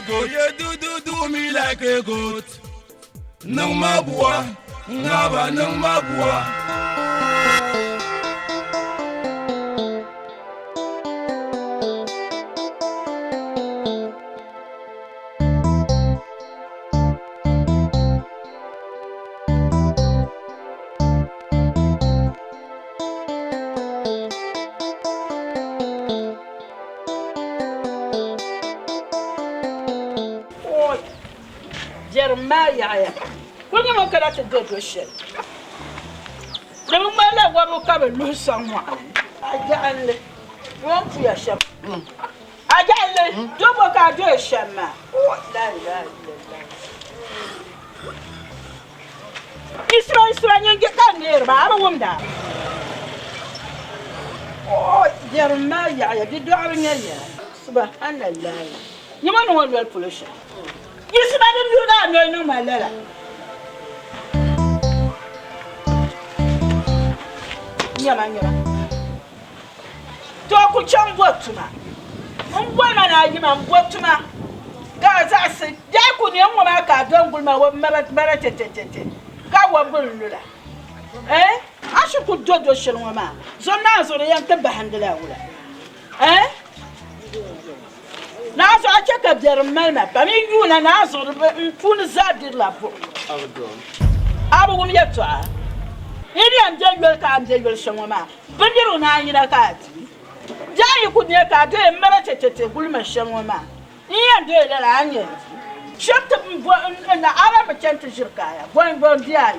goat. You do me like a goat. No ma bois, ngaba no ma bois. Jeremiah, when you look at the good shit, the mother will come and lose someone. I can't run to your shop. I can't do what I do, Shama. It's running, get down there, but I don't want that. Oh, Jeremiah, did you have any idea? Subhanallah. You want to want pollution. You see, I didn't do that, no, my letter. Talk with John Watuma. Woman, I give him Watuma. Guys, I said, Jack would young woman, I don't go my merit. God won't do that. Eh? I should put Jojo Shanwama. So now, so the young behind the level. Eh? Now, so I check up their map. I mean, you and I saw the Punazad did lap. I will yet to her. Indian Jaguar can't take your Shamama. But you don't know in a cat. Jay could near cat, meditated, Bulma Shamama. Ian did an onion. Shut up and the Arab championship guy, going dia.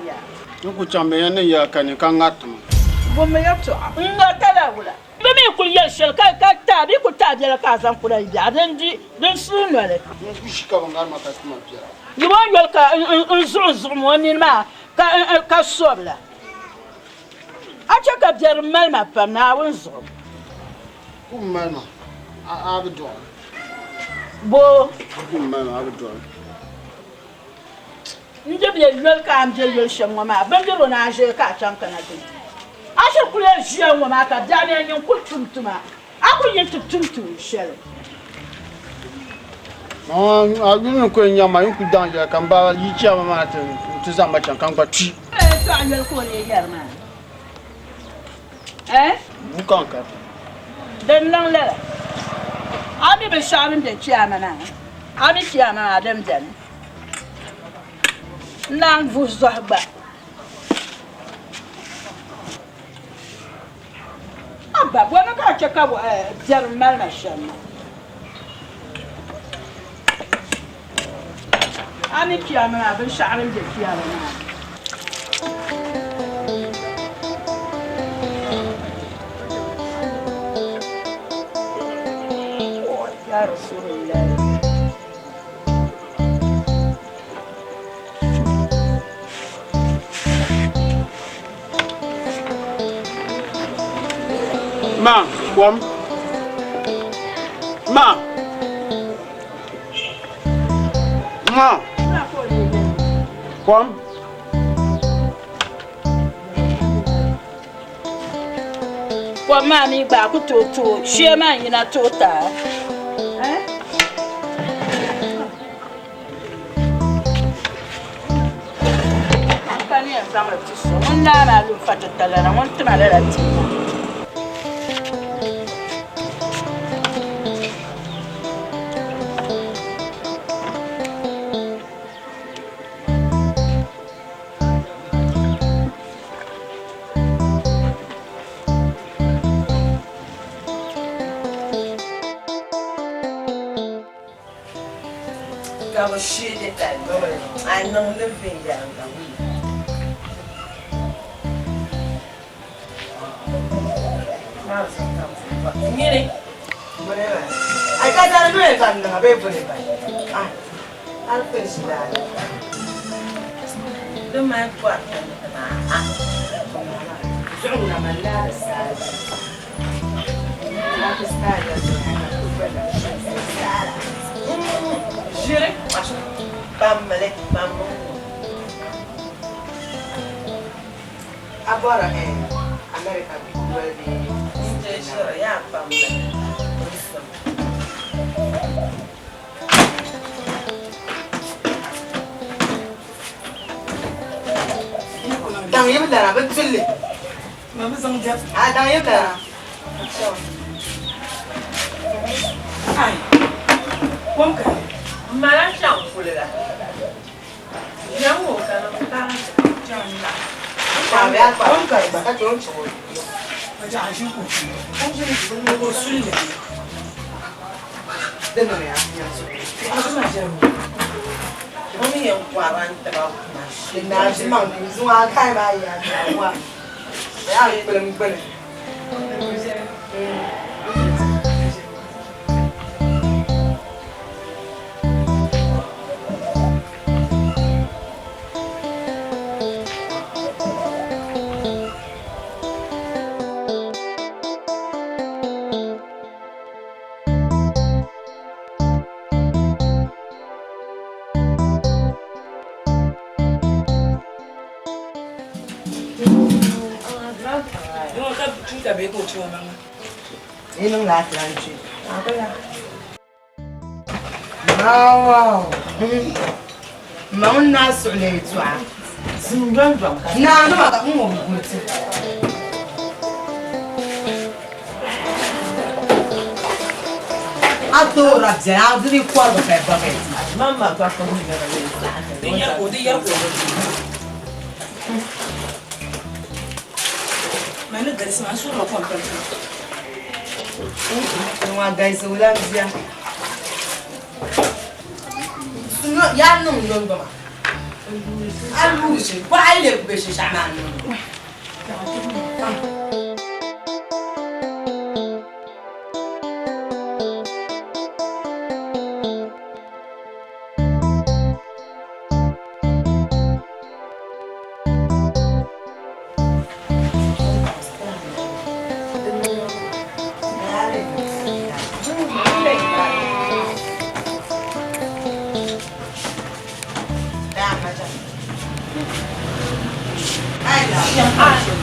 You could champion ya can you come at me? Woman, you to her. Not tell her. The me could yell shall cut you could tell your cousin for a yard and then sooner. You want your car one in my casola. I check up their map from now and so. Oh, man, I have a dog. Bo, man, I have a dog. you be a welcome to your shamama, but you don't have a catch on Canada. I shall play young woman, Danny, and you put to my. I will get to shell. No, I didn't go in your mind. You down here, come by each other, Martin, to some much and come back. Eh? Who can't cut? Then long letter. I'll be shouting the chairman. I'll be chairman, them then. Now, who's the back? But when I got check out Jeremiah, I'm a chairman, I've been shouting the chairman. Ma, come. Ma. Ma. Come. Well, mammy, back to share man in a total. One night I look for the teller, I want to my letter. I was shit at that moment. I know living down the week. I got that great on the paper. I'll finish that. The man got agora é América will be sure yeah family يبدأ بتفلي ما بزنجف هذا يبدأ هاي ممكن ما لا شاء فللا يوم كان مكان جانا Tapi apa? Mungkin bakal cocok. Macam asyik aku mau sulit. Dengar ya. Aku macam kami yang kuaran terlalu Dengar semang ni semua kai bayar semua. Ya, belum. Ini nggak lanjut. Apa ya? Wow. Mau nasi oleh itu ah. sembilan jam. Nah, nama tak mau buat. Aduh, raja, aduh ni kuat berapa? Mama tu aku ni dah ada. Dia. Mana garis masuk lo komplit. Semua guys ulang dia. Semua ya nung dong mah. Alu sih, baile besi sama.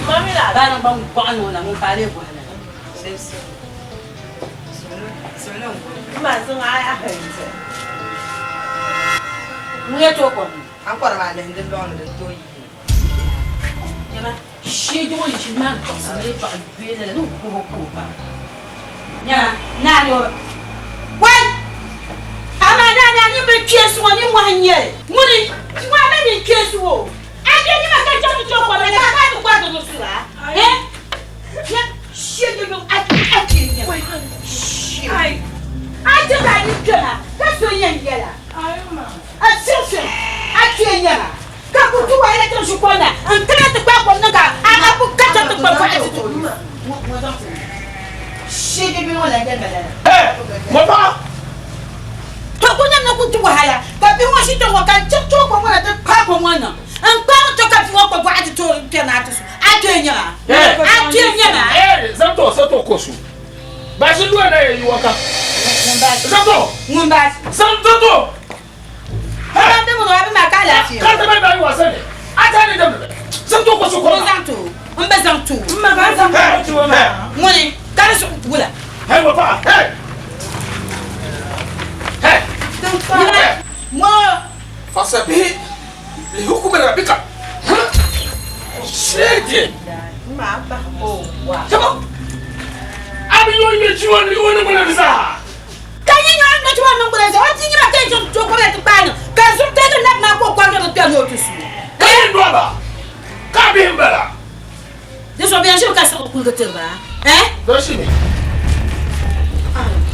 Mami lah, dah nampak bukan mana, muka dia bukan. Sebelum. Masuk ayah kerja. Mungkin cukup. Aku orang ada hendak lawan dengan tu. Ya kan? Siapa yang cuma sampai pak bela tu kuku. Ya, nak yo. Wait. Ama nana ni berkias wani wanya. Muni, cuma ada ni kias wo. Ada ni makan jatuh cukup. Mereka tu kuat tu sudah. Ya, siapa yang akhirnya? Ai. Aja dah ni kena. Kau yang dia lah. Ayo mah. Asyik. Akhirnya. Kau tu ada terus kuana. Entah tu kau pun nak. Aku kata tu kau itu. Siapa yang mau lagi mana? Mama. Kau nak tu bahaya. Tapi masih tu makan cukup kau mana tu kau mana? Engkau tu kau kau buat itu kena atas. Akhirnya. Akhirnya. Zanto kosu. Basi dua na yi waka. Zanto. Ngumbas. Zanto. Kalau tu mau apa makan lah. Kan tak ada wasa ni. Ada ni dah. Zanto kosu ko. Zanto. Zanto. Zanto. Muni, kalau su gula. Hey papa. Hey. Hey. Mo. Fasabi. Lihukumu rabbika. Shege. Mama. Oh, wow. Come on. Abi yo ni chiwa ni wona mona bisa. Kanya nyo na chiwa no mona bisa. Ati ni ba kai to ko le tpano. Ka su te na na ko kwa no te no tusu. Kai ndwaba. Ka bi mbala. Yeso bien je ka sa ko ko te ba. Doshini.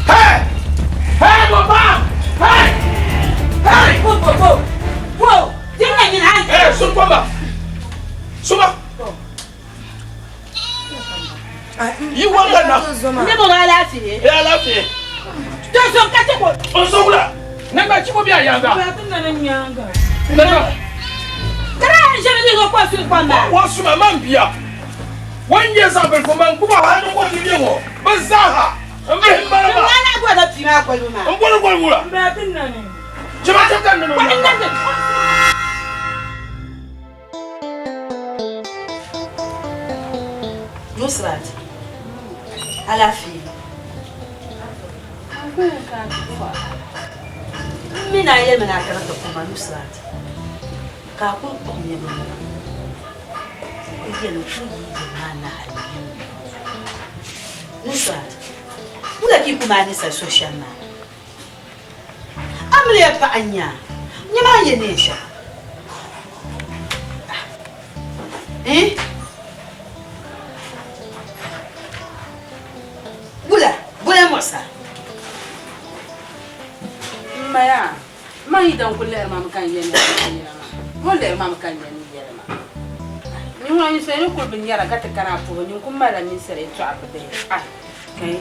Hey! Hey papa. Hey! Hey! Wo. Dinga ni na. Sun kwamba. Suma. Yi wanga na. Ne mo ala fi. Ya lafi. To so ka te ko. Osogula. Nanga chibo bia yanga. Ba tun na nyanga. Nanga. Kara je ni ko kwa su kwa ma. Wa suma mambia. Wanje za bel ko man kuba ha no ko tiyengo. Bazaha. Ambe mbara ba. Ngana kwa da tina kwa ma. Ngoro ko ngura. Ba tun na ni. Chama chaka no. Kwa nda. Nusrat. Ala fi. Mina ile mana karanta kuma Nusrat. Ka ku kuma ne. yelo tu mana hali nusa ula ki kuma ni sa social na amle pa anya nyama yenesha bula mosa maya mai dan kullar mam kan yene molle mam kan yene yema ni wani sai ko bin yara gata kana ko ni kuma da min sare to abbe kai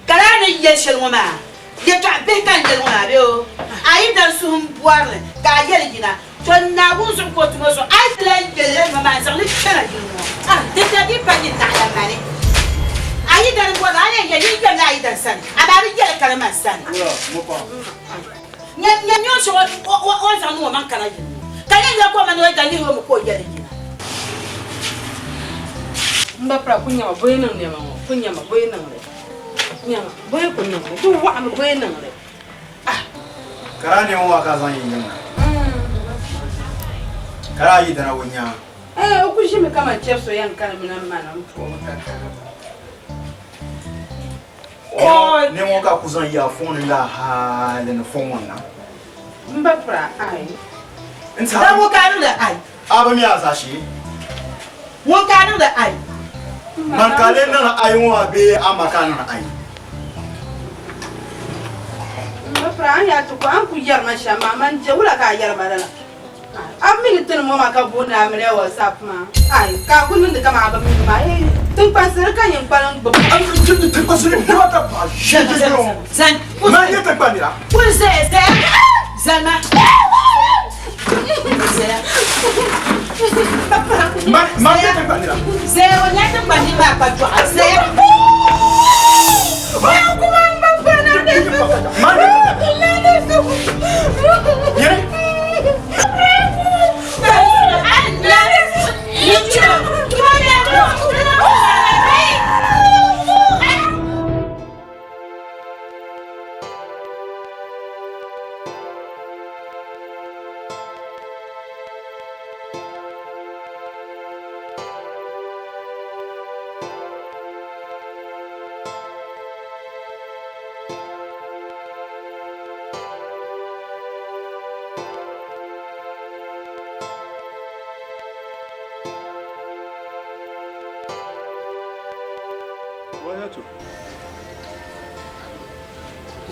kala ne yeshel ngoma ye to abbe kan yel ngoma be o ayi dan suhum boarle ka yel gina to na gun su ko tumo so ai tlen yel mama sa ni kana gino de di pa ni ta ya mane ayi dan bo da ne ye ni na ayi dan san abari yel kala man san mo pa nya nyo so o sa no man kana gino kanya ya ko man o dan ni ho ko yel gina mbapra kunya boyenan ne ma kunya ma boyenan ne nya boye kunya du wa ma boyenan ne Karani wa ka zan yin nan. Kara yi da rawunya. Ku shi mi kama chef so yan kan minan mana mfu maka. Ne mo ka ku zan ya phone la ha le no phone wannan. Mbapra ai. Inta. da mo kanu da ai Aba mi asa shi. wo kanu da ai Man kale nan ai wa be amaka nan ai. Mbapra ya to ko an ku yar ma shama man je wula ka yar ma dala. Amin tin mo maka bona mre WhatsApp ma. Ai ka kunun da kama ba mi ma tun pasir kan yin kwalan ba. An ku tun ta kwasu ne ba ta ba. zan Ma ne ta kwanira. kun sai zama Ma ne ta kwanira. sai wani ta bani ba ka to sai Ma ne. Yere.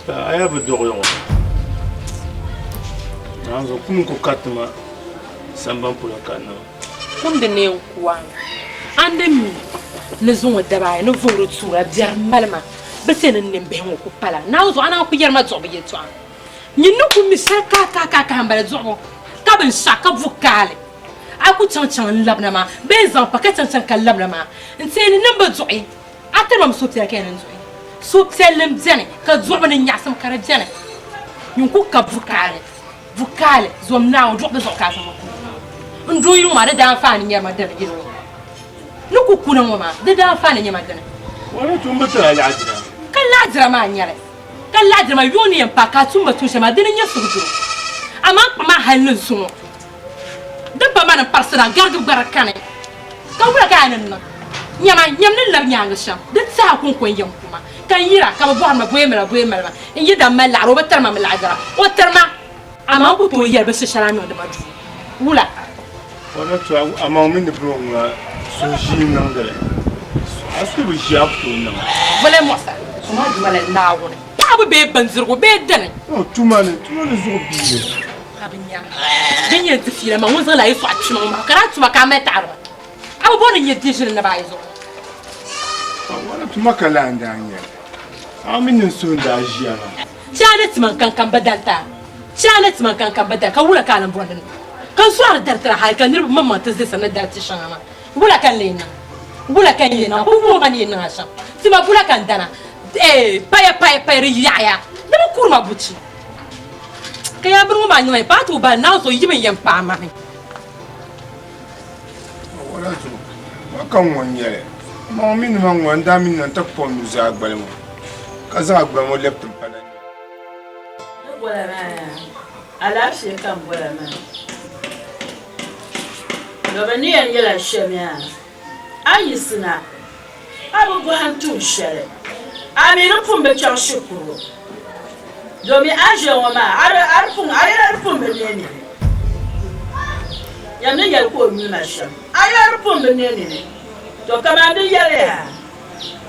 I have a dog. I'm going to cut my Samban Pulacano. Come the name one. And the me, Lizon with the eye, no vote to a dear Malama, but in a name Bengo Pala. Now, so I know your mother be it one. You know, who Miss Kaka Zobo, Cabin Shaka Vocale. I could touch on Labnama, based on Packet and Labnama, and say the number Zoe. After I'm so I can enjoy. So tell them Jenny, because woman in Yasam Carajana. You cook up vocale, Zom now drop the sarcasm. And do you mother down finding your mother? Look who couldn't woman, the down finding your mother. Why don't you matter? Caladra man, yet. Caladra, my union Pacatumba to Shama didn't you do. I'm up my hand soon. The Paman and Parson Gargle Baracane. Go back, I Nyama nyamne lar nyanga sham de sa kun ko yam kuma kan yira ka bo ma boyemela in yida mala ro batar ma mala o tarma ama ko to yerbe se sharami o de madu wula Wala to ama min de bro so jim nan dele asu bi jap to nan wala mo sa ma du wala na wona ta bu be banzirgo be dane o tumane zo biye abinya binya tfira ma wonza la yiso atchima ma karatu ma ka metarba abu bona nyedishira na baizo wala tuma kala ndanya amin so nda jiana Janet man kan badalta Janet man kan badal ka wula kalan bodan kan suar dartara hay kan nirbu mamma tazde sanan darti shama wula kan lena ko mani na sha tima wula kan dana paya riya da kurma buci kaya bin ma nyai patu ba na so yimin yan pa ma wala to wakan wonyere ma min man wanda min nan takpo mu za agbalmo kaza agbalmo leptum pana wala na ala shi kan wala na Nobody and yellow shamia. I used to know. I will go and to share it. I mean, open the church. Domi aje woma ara pum beneni ya ne yel ko mi na sham ara pum beneni to kama de yele ha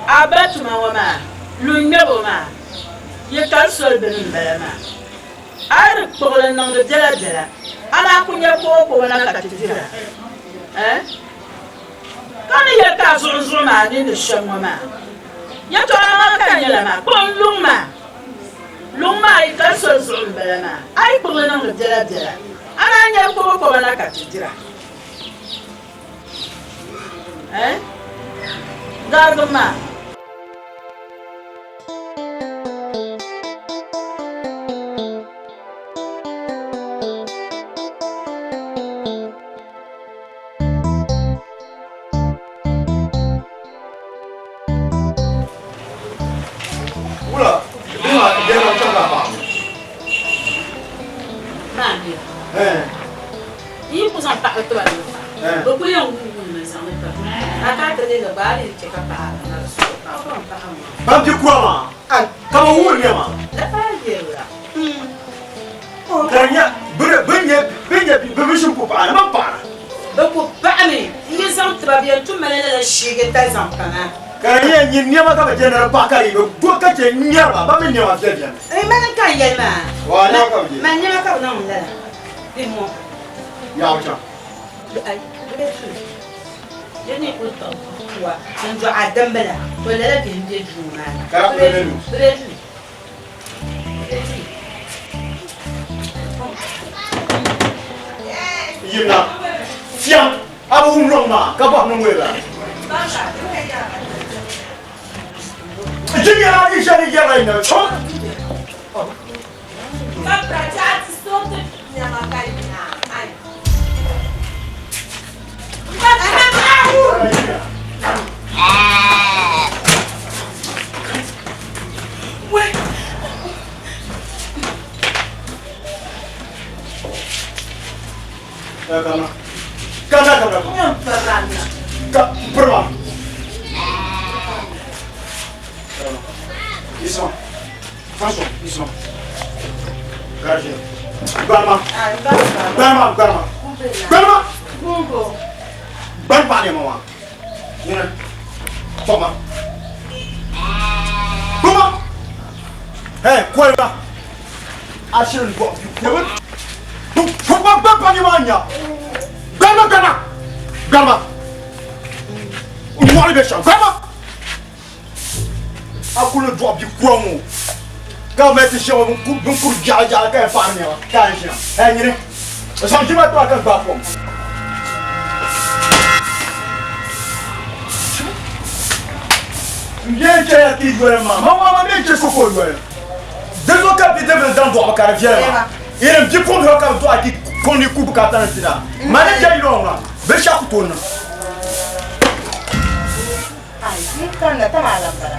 abatuma woma lunya woma ye kan sol benin belama ara ko la nang de dela ana kunya ko na katira kan ye ka zo ma ni de sham woma ya to ana kan yela ma ko luma Luma I can so belana. I put on the dela. And I never go na katira. Gardoma. Il faut en parler toi. Beaucoup y ont mais ça n'est pas. La carte de balle et check Bam di quoi ma? Kama wuri ne ma? La paille là. Kanya bishin ku ba na ba. Beaucoup pas mais ils sont très bien tout malade la chier tes enfants. Kanya ni ma ka general ba ka rigo do ka je nyama ba min ne ma fiya. Man kan yelma. Wa na ka bi. Man ne ka na mun la. Dis-moi. Ya cha. Ai, yani ko to wa san jo adambala ko la bi nje juma Ka ko Yina. Fiam abu noma ka ba no wela. Jiga ni shari ya ina chon. Papa ja ti sote nyama kai na. Ai. Hey, cuelga. Así el guapo. Gama. Umwali besha. Gama. Akulu drop di kuamu. Gama ti show bunkur jaja ka farni wa. Kanjina. Hey nyine. Samjima to akan bapom. Bien que ya ti gwe ma. Mama bien que soko gwe. Dezo capitaine président do akara viera. Il est du fond de la carte qui connaît coupe Katantina. Manager Ilonga, Besha Kutona. Ai, kan da tama lambara.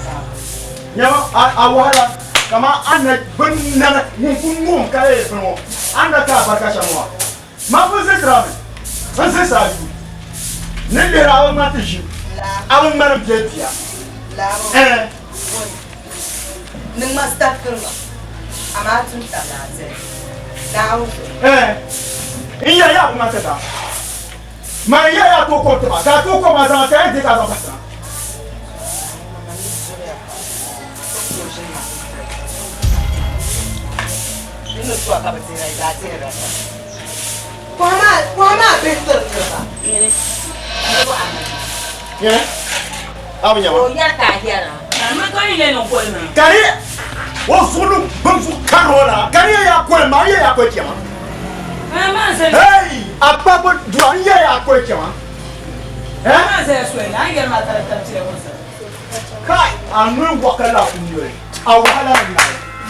Yama, Awala, Kama Anna, Bunana, Mum, Kale, Anna Bakasha. Ma vous êtes ramé. C'est ça. N'est pas matiji. Avant Madame Jetia. Ning masta kurma. Ama tun talaze. Iya ya matata. Ma ya to ko to ka to ko ma za ta yi ka ba ta. Ino to ka ba tira da tira. Kwa better ka. Ni. Ye. Abinya O ya ka hiara. Ma ko ile no ko na. Kari o sunu banzu karola. Kari ya ko ma ya ko tiama. Hey, apabo duan ya ko tiama. Ma se suela, ai germa ta tire wasa. Kai, anu wakala kunyo. Awala na.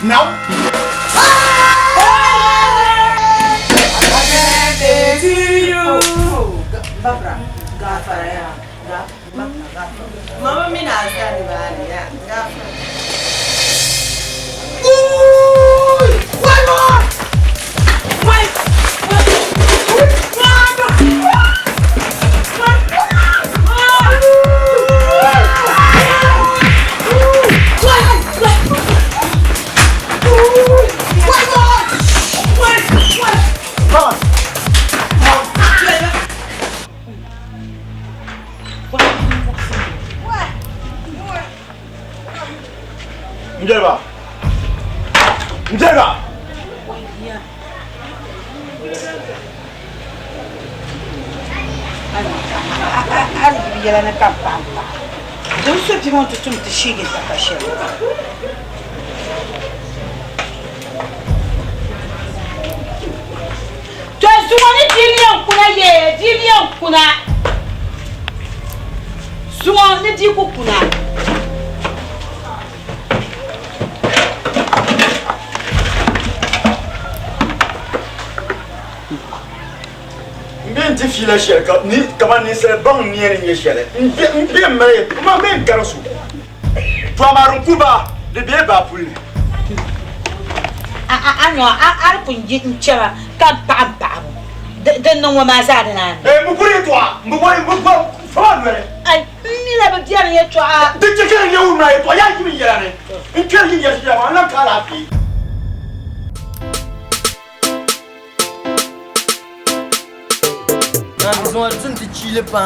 Now. Babra, gafara ya. Mama mina asali bali ya. Gafara. Why not? Wait. Njeba. Njeba. Al biela na campana. Dove sei ti monti tu ti scegli sta facendo? Tu hai suoni dilion kuna ye, dilion kuna. Suoni di kuna. Ti fila shelka ni kama ni se bang ni ni shele mbe mre ma men garasu to amarun kuba de be ba puli Ano punji nchara ka pam de no ma za na mu kuri to mu fa mere ai ni la ba dia ni to de ke ke ni u na to ya ki mi yara ne in ke yi ya shi ma na kala fi Ils ont un de chile pas.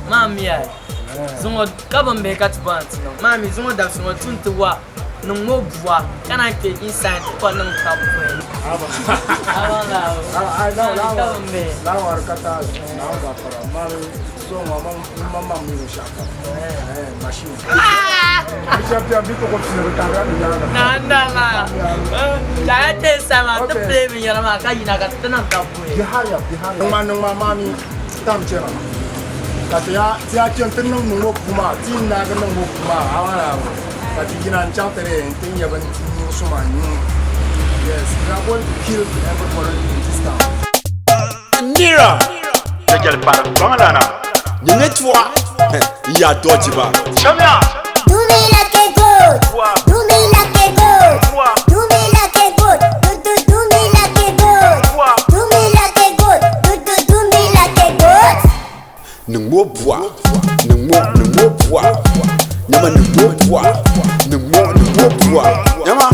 Mami, zongo kabambe katubant. Mami, zongo da zongo tuntuwa. Nungo bois, can I take inside for them cup? But you know, enchanted and thing you haven't so much. Yes, we are going to kill everybody in this town. Nira! Quel par Gonalana? You need to ya dojiba. Chamia! Do me like a good. Do me like a good. Do me like a good. Do me like a good. Do me like a good. Do me like a good. Numo bois. Numo bois. Nyama numo bois. Numo bois. Nyama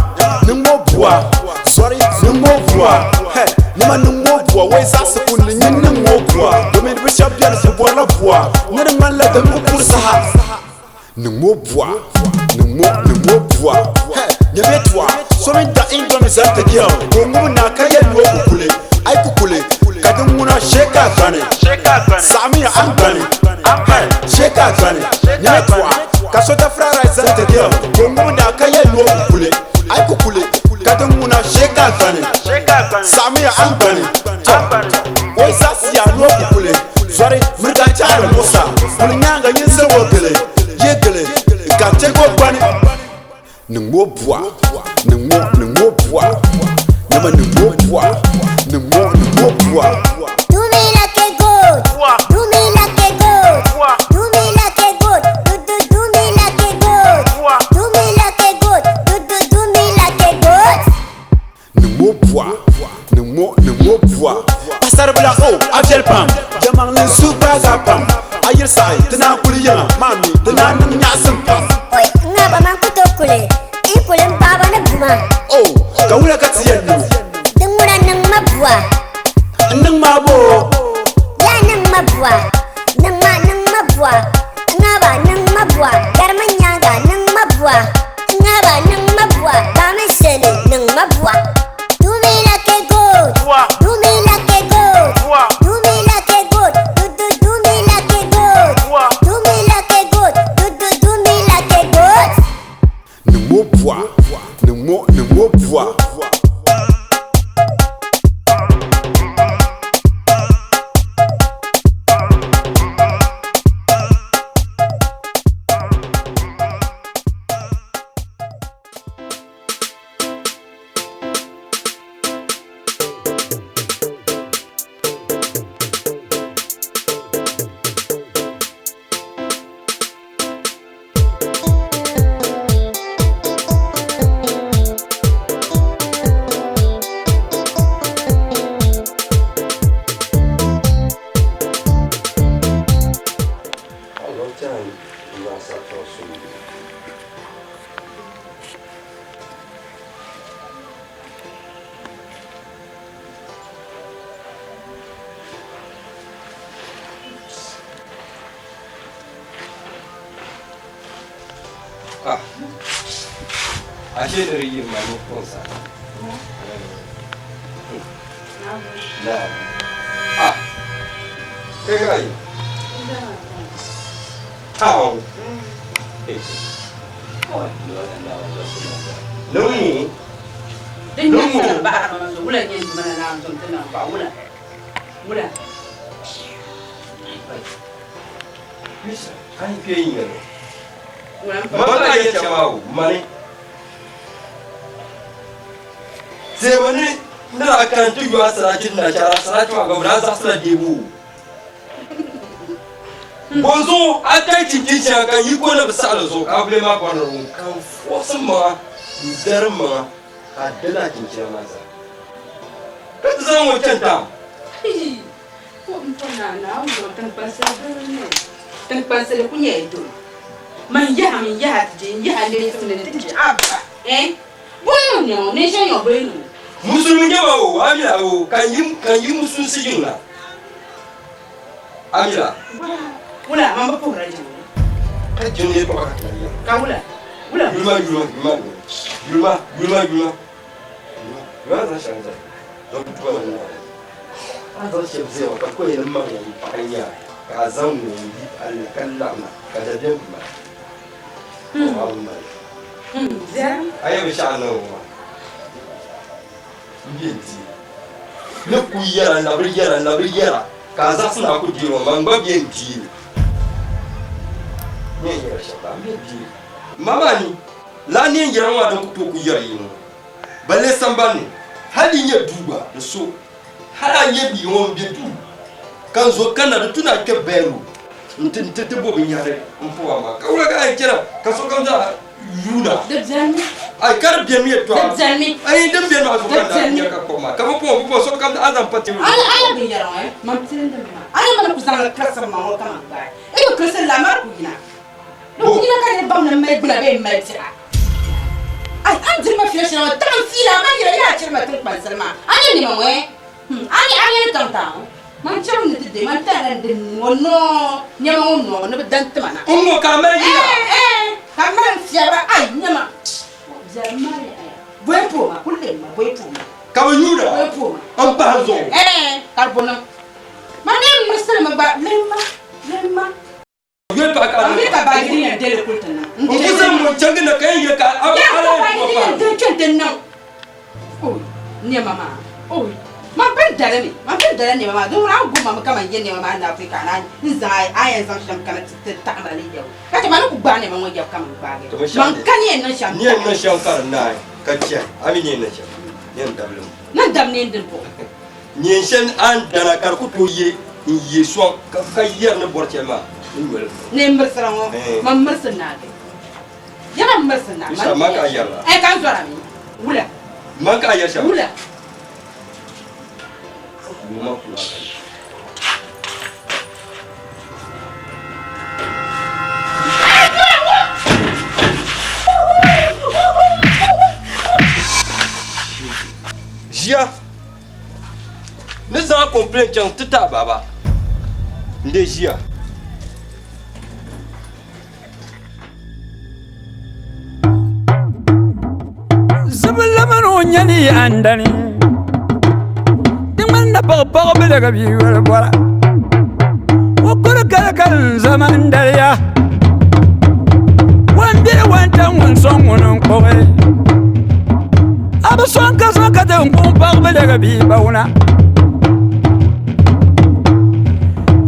numo bois. Sorry, numo bois. Hey, nyama numo bois. Why is that so cool? Numo bois. Domin bishop yana se bois bois. Nana man la demu pour ça. Numo bois. Numo bois. Hey, nyama toi. Somin ta ingome zante kiyo. Numo na kaya nuo kukule. Ay kukule. Kadumuna sheka gane. Sami angane. Hey, sheka gane. Nyama toi. Kasota frara zante kiyo. Numo na kaya nuo kukule. Ay kukule. Kadumuna sheka gane. Sami angane. Wai sasi ya nuo kukule. Sorry, mrika charo mosa. Mnyanga yinse wogele. Yegele. Kachego bani. Numo bois. Numo bois. Nyama numo bois. Numo bois. Do me like a good. Do me like a good. Do me like a good. Do me like a good. Do me like a good. Do me like a good. Numo bois. Numo bois. Pasar bla o afel pam. Jamang len super zapam. Ayir sai tana kuliya mami tana nan nyasam pam. Oi, ngaba man kutokule. Ikule baba na buma. Oh, kawula katiyenno. Dengura nang mabwa. Nang mabo. Ya nang mabwa. Nang mabwa. Ngaba nang mabwa. Garmanyaga nang mabwa. Ngaba nang mabwa. Bame sele nang mabwa. Do me like a good. Do me like a good. Do me like a good. Do me like a good. Do me like a good. Do me like a good. Numo bois. Numo bois. ashe da rigin ma ne kunsa na kai kai tao Nung Din yung sa ba naman wala niya di man na ang tuntunan ba wala. Wala. bisa kan keingan Wala. maka ya chamau mani zemani na akan tu yu asarajin na cara asaraju aga braza asla debu bonzo akai cincin kan yi ko na bisala zo ka ble ma kwanar kan fosin ma darma adala cincin maza ka zan wucin ta Ko mpana na wo tan pasal ne. Tan pasal ku nye do. Man ya mi ya je ya le tun ne ti abba. Boyo ne shan yo boyo. musulmi jama o amira o kan yi musun sijin la amira Wala man ba ko rajo. ka jinne ba ka tariya Ka wala. Wala. yulma za shanga don tuwa na an zo ce zai wa ko yin man yi fanya ka zan ne yi alkallama ka da den ma Zan. ayi sha Allah wa binti ne ku yara na biyara ka za suna ku jiro man ba binti ne yara shaba binti mama ni la ne yara wa don to ku yara yin balle san ba ne halin ya duba da so har an yabi won bi du kan zo kana da tuna ke bayro ntin tete bo bin yare mpuwa ma ka wura ga kira ka so kan za yuna Da zan. ai kar biya mi to Zalmi. ai dan biya ma so kan da ya ka koma ka bo so kan da azan pati Ala bin yara wa. Mam tin da ma. Ala man ku zan ka sa ma wa kama ba. Ko ka sa la mar ku gina. Do gina ka ne bam na mai bula be mai tira. Ai an jirma fiye shi na tan fila ma ya cirma tun pasal ma. Ani ni ma we. Ani tanta. Man cham ni de man tan de wono nyama wono ne dan tmana. ummo ka mai ya Kaman fiara ai nyama. Zarmari ai. Boepo ma kulle ma boepo ma. ka yuda Boepo ma. an ba zo Carbona. Mane masal ma ba lemma. ye pa ka Ami ka ba gidi ya dele kultana. ko san mo changa na kai ya ka Ya ala ko ba gidi ya de chente na. Oh, ni mama. Oh. Ma ben dare ni mama. Do ra gu mama kama ye ni mama na Afrika na. Nzai ayen zam sham kana ta ma le yawo. Ka ta ma ku ba ni mama ya kama ba ge. Man kan ye na sham. ni na shan kar na ka ce ami ni na shan ni dablu Nan dam ne ndin po. ni shan an dana kar ku to ye in ye so ka yer na borche ma ni wala Ne mbasara ngo. Man mbasana ge. Yana mbasana. Bisa maka yalla. Kan zora mi. Wula. man ka ya sha Wula. ma kula Jia ne za complain can tuta baba nde jia Zabalaman onyani andani Dingman na pagpag bilaga biwala bwara Wakura kalakal zaman dalya Wambira wantang wansong unong kowe Aba sonka sonka te umpag bilaga bibauna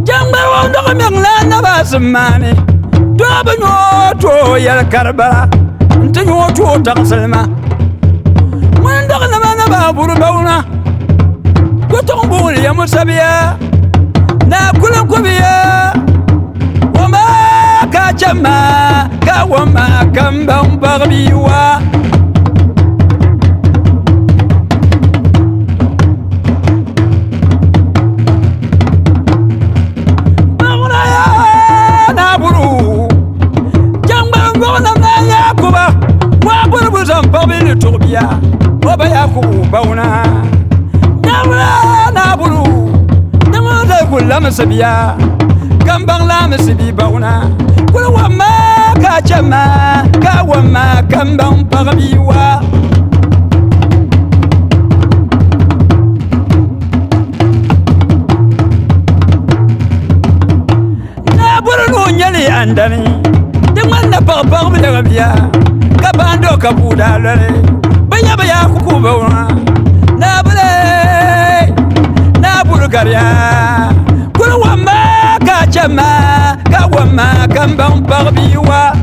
Jangba wandaka miyangla na basimani Doba nyoto yal karbala Nta nyoto taksalma Mwendak na baburu bauna Kutong buli ya musabiya Na kulang kubiya Wama kachama Kawama kambang bagbiwa Bauna ya naburu Jangba ngona na yakuba Waburu buzam bagbilu tubiya Waba yakubu bauna Nabula nabulu Namuda kula masabiya Gambang la masabi bauna Kula wama kachama Kawa wama kambang pagbiwa na buru nyali andani de manna pagpag bidaga biya kabando kabuda lale banya baya kukuba wa na buru karya kuru wama kachama ka wama kambang pagbiwa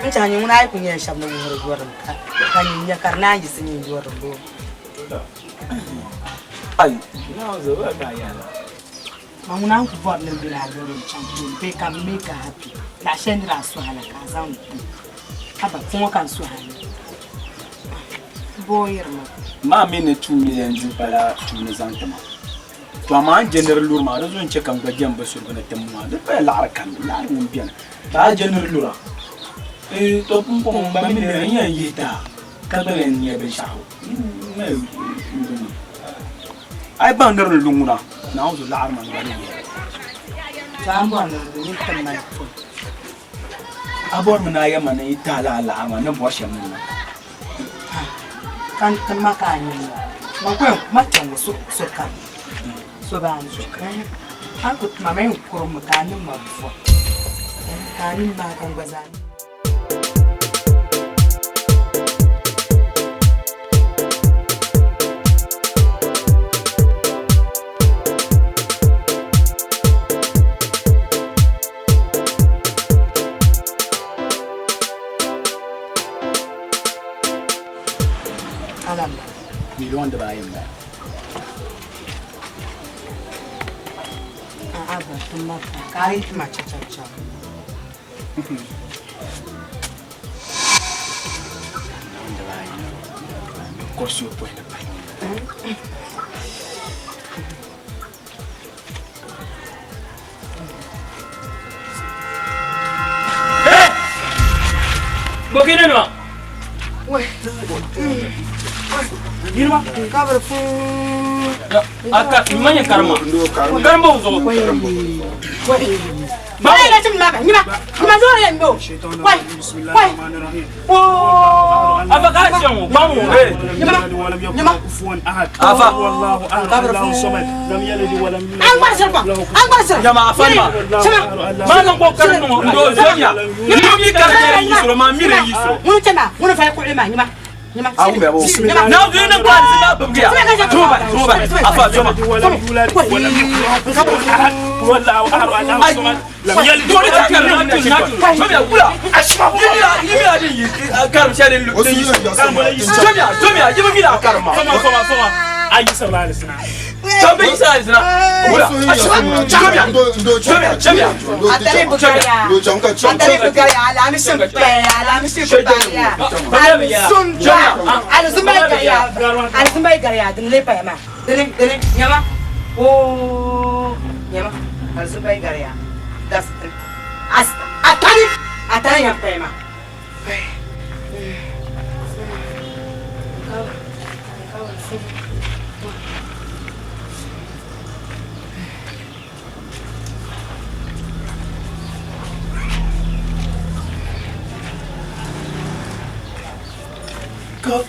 Mchani muna ku yin shabna mu ruwaran kan yin karna yi sun yin ruwaran bo ai na zo ba ga yana ma muna ku bot le bila ruwaran chan be kam make happy la shendra so hala ka zan aba kuma kan so hala boyir ma me ne tuni yanzu bala tuni zantama to amma jener lur ma zo ce kan gajen ba sur bana tamma da ba la arkan la mun biyan ba jener lura to pun ba mi ne yan yita ka ba ne ya be shawo ai ban dar lunguna na uzu la arman ba ne ta ban ni tamma to abor mun ya mana ita la la arman na bo shan mun kan makani ma ko matan so kan so ban so kan an ku mama yin kuro mutanen mabuwa kanin ba kan gwazani miliyon da bayan ba aba kuma kai ma chachacha da bayan ko su po da bayan bokene no we Yirma kabar fu aka manya karma karma uzo Bala ila tim maka nyima nyima zo ya ndo wai wai aba ka sion bamu nyima afa wallahu ahad Allahu samad lam yalid wa lam yulad an bar sir jama afalma ma nan ko karno ndo zonya yimi karne yisro ma mire yisro mun tana mun fa ko ima nyima awu be bo na do na kwa sima bumbiya tuba afa joma wallahu ahad Allahu samad lam yalid do ta karne na tunyatu joma kula ashma yimi adin yi karam shale lu joma yimi bila karma sama ayi sallallahu alaihi wasallam Sampai isa isna. Ula. Jomia. Atare bukarya. Atare bukarya alami sumpe alami sumpe. Ala sumbai karya. Dile pa yama. Dile nyama. Oh nyama. Ala sumbai karya. Das. Atare yang pa yama. Go.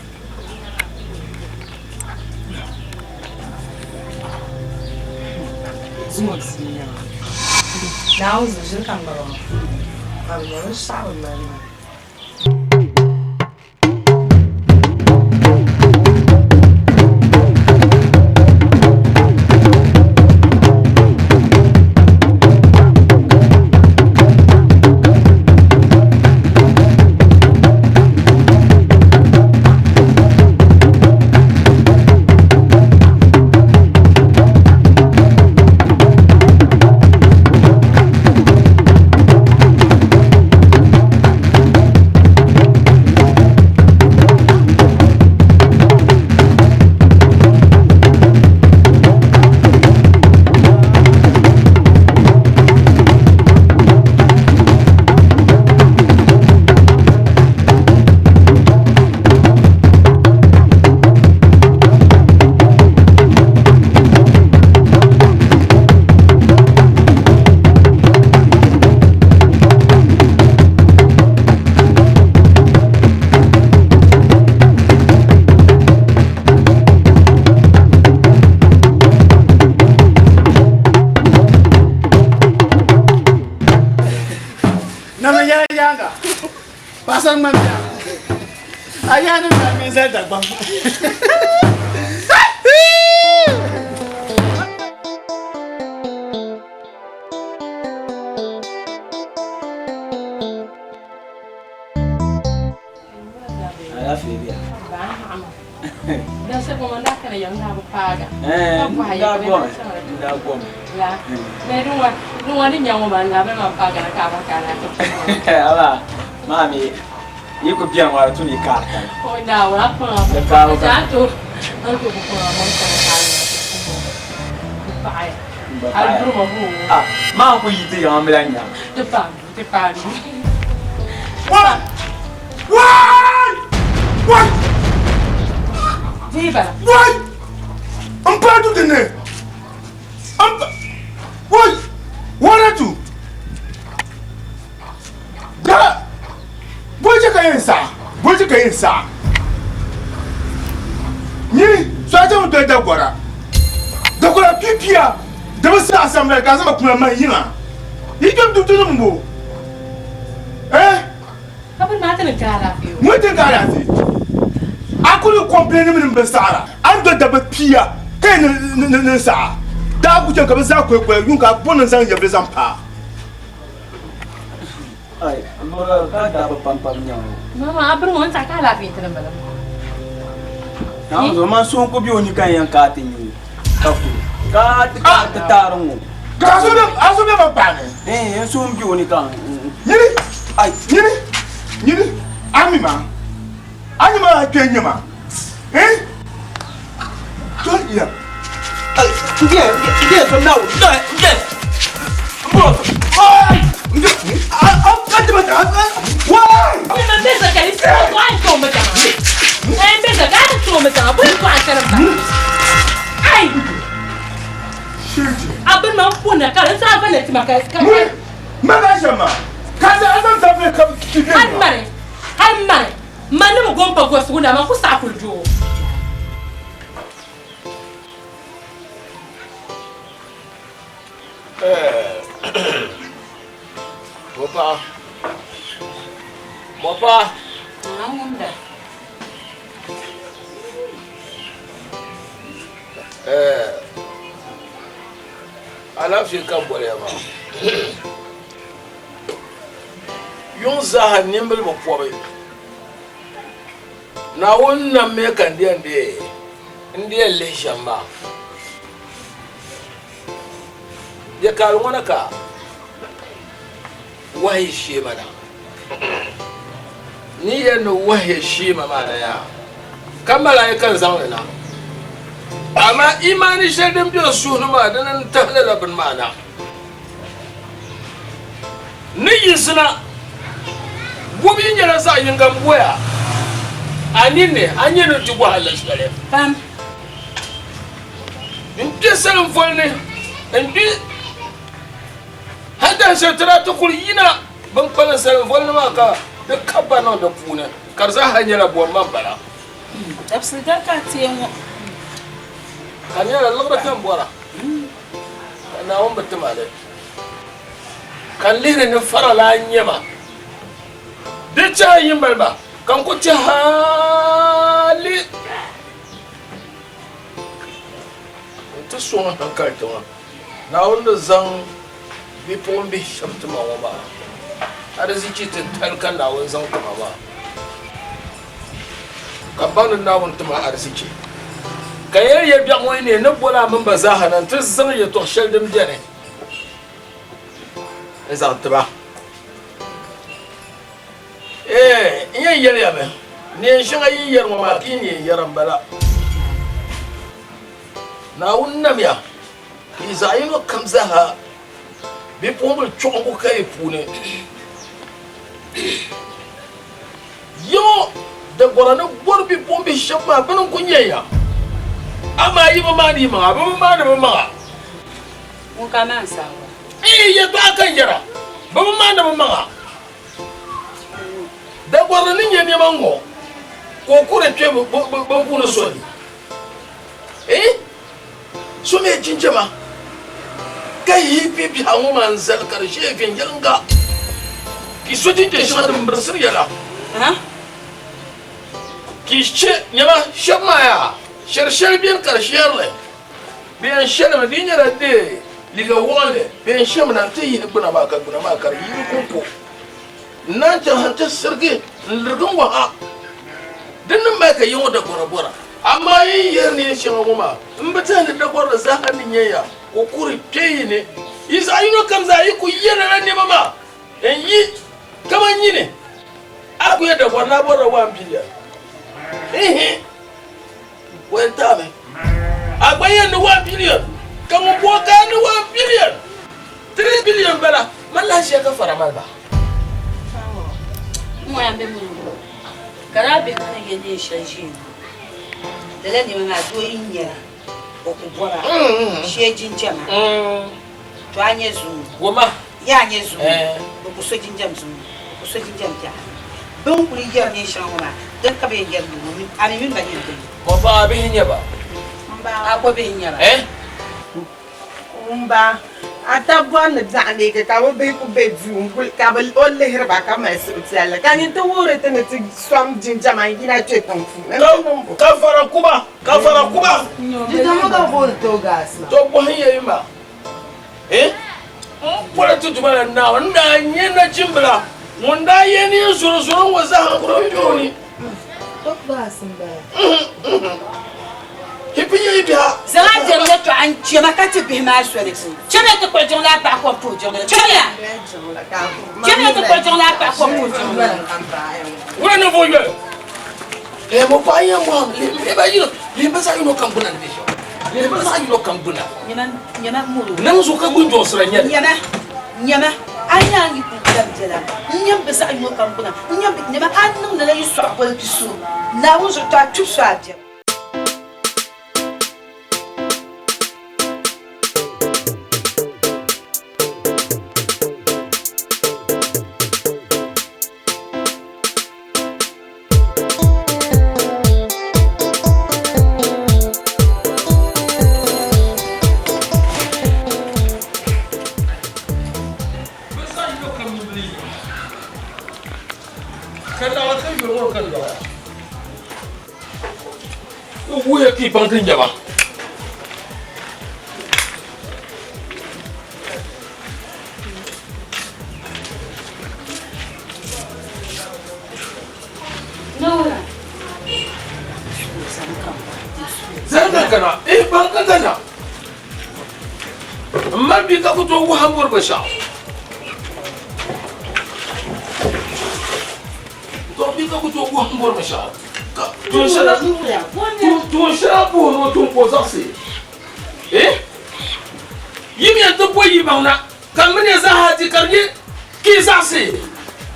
Zuwa siya. Now is the camera. I'm going to shower, man. Pasang man. Ayan ang namin sa dagbang. Dan sa pumanda ka na yung napapaga. Ndagom. La. Nung ano niya mo ba nga mapaga na kamakana ko. Ala, mami, iko biya wa tu ni karta. O na wala ko na. Karo ka. Jato. Ano ko ko na mo sa kanya. Bye. Al brumo bu. Ah, ma ko yiti ya amlanya. Depan. What? What? What? Viva. What? I'm proud of the name. What? What are you? Da. Boje kayensa. Ni, so aje mo da gora. Da gora pipia. Da ba sa assemblée ka sa kuma man yina. Yikem du tunu mbo. Kapan mata na karafi. Mo te karafi. Akulu complain min besara. An do da ba pia. Kai ne sa. Da ku je ka ba sa ko yun ka bonan san ya bezan pa. Ay, amora ka da ba pam nyaw. Mama, abro mo sa karafi tan bala. Na zo man so ko bi oni kan yan ka tin yi. Ka tarong. Ka so be ba pa ne. Yan so bi oni kan. Yini. Ay, yini. Ami ma akenya. Don't ya. Nge so now. Nge. Bro. Why? Mas pensa que ele não vai tomar também. Pensa que ele toma também. Por isso vai ser também. Ai. Abin ma puna cara sa bane ti maka. Mana jama. Kaza azan tabe ka kike. Har mare. Mane mo gompa go su na ma ku sa kuljo. Mopa. Ngunda. Alafi kan bole ma. Yon zaha nimbel mo pobe. Na wannan me kan dia ndiye le jamba. Ya kalwana ka. Wahi shi mana. Ni yanu wahi shi mana ya. Kamala yakan zauna. Amma imani shaidan biyo su ma da nan ta lalabin mana. Ni yi suna gobi yana sa yin gamboya. Ani ne an yi nuti wahalar shigare. Pam. In bi sanin folne, in bi hada shatara ta kuryina ban kwanan sanin folne maka da kabana da kuna. Karza hanyar abuwan man bala. Tafsir ka tiyan Kanyara lagra kan bora. Na won batte male. Kan lire ne fara la nyema. De cha yin balba. Kan ko ci hali. To so na kan ka to. Na won zan bi pon bi shamta ma wa ba. Arziki tin talkan na won zan kuma ba. Kan ban na won tuma arziki. Kayar ya biya wani ne na bola min ba za hanan tun zan ya to shel dim jene zan taba iya yar ya be ne shin ayi yar ma ki ne yaran bala na wunnam ya ki zayin no kam za ha bi pomul chongo kai pune yo da gorana borbi pombi shamma banan kunyaya ama yi ba ni ma ba ma mun kana sa ya to akan jara ba ma da gwarnin ya ne mango ko kure ce ban kuna so so me jinje ma kai yi pipi hawo man zal karshe fin yanga ki so jinje shi da bar sir yala ki nyama shamaya sharshar biyan karshiyar le biyan shalama dinyara de liga wole biyan shamana ta yi buna ma kar yi kunko nan ta hanta sirge lirgun wa dinnan mai ka yi wa da gora amma yin yar ne shi ngoma in bata da gora za hanin yaya ko kuri ke ne isa ayino kam za yi ku yana ran ne mama en yi kaman yi ne aku ya da gora bora wa ambiya wenta me agbaye no 1 billion kamu boka no 1 billion 3 billion bala malla shi ka fara mal ba mo ya be mo karabe kana gene shaji dala ni ma do inya okubora sheji njama to anye zu goma ya anye zu ko so jinjam zu ko so jinjam ja don kuri jar ne shan wala dan ka be jar ni ani min ba ni ko ba be nya ba ko be nya ba umba ata bwan da ne ka be ku be ju ka ba olle herba ka ma sirtiala kan ni to wore te ne ti swam jinja ma ina che tonfu ka fara kuba di da mo ga bo to gas to bo hiye ma pora tu jumala na wanda nyena jimbla wanda yeni zuru waza hakuro yoni to gas mba hipiye biha zara jere to an ce maka ti bi ma so ne cheme to ko la pa ko pu jong cheme to ko la pa ko pu jong wala no boye mo pa ya mo le ba yino le ba sa yino kambuna ne sho le ba sa yino kambuna nyama mu nan so ka gunjo sura nyama anya ngi ku jela nyam be sa yino kambuna nyama an nan la yi so ko ki so la wo so ta tu so adia wuya ki bankin jaba zanga kana bankin kana amma bi ka fito wuhan basha to bi ka fito wuhan basha tu shara bono tu pozasi yimi to boyi bauna kamne za haji karye ki zasi